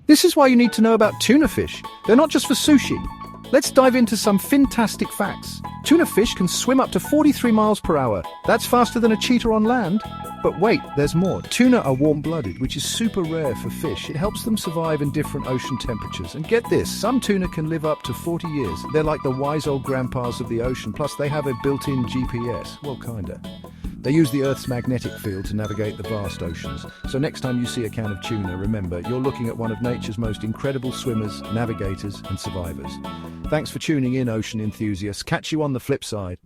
This is why you need to know about tuna fish. They're not just for sushi. Let's dive into some fantastic facts. Tuna fish can swim up to 43 miles per hour. That's faster than a cheetah on land. But wait, there's more. Tuna are warm-blooded, which is super rare for fish. It helps them survive in different ocean temperatures. And get this, some tuna can live up to 40 years. They're like the wise old grandpas of the ocean, plus they have a built-in GPS. Well, kinda. They use the Earth's magnetic field to navigate the vast oceans. So next time you see a can of tuna, remember, you're looking at one of nature's most incredible swimmers, navigators, and survivors. Thanks for tuning in, ocean enthusiasts. Catch you on the flip side.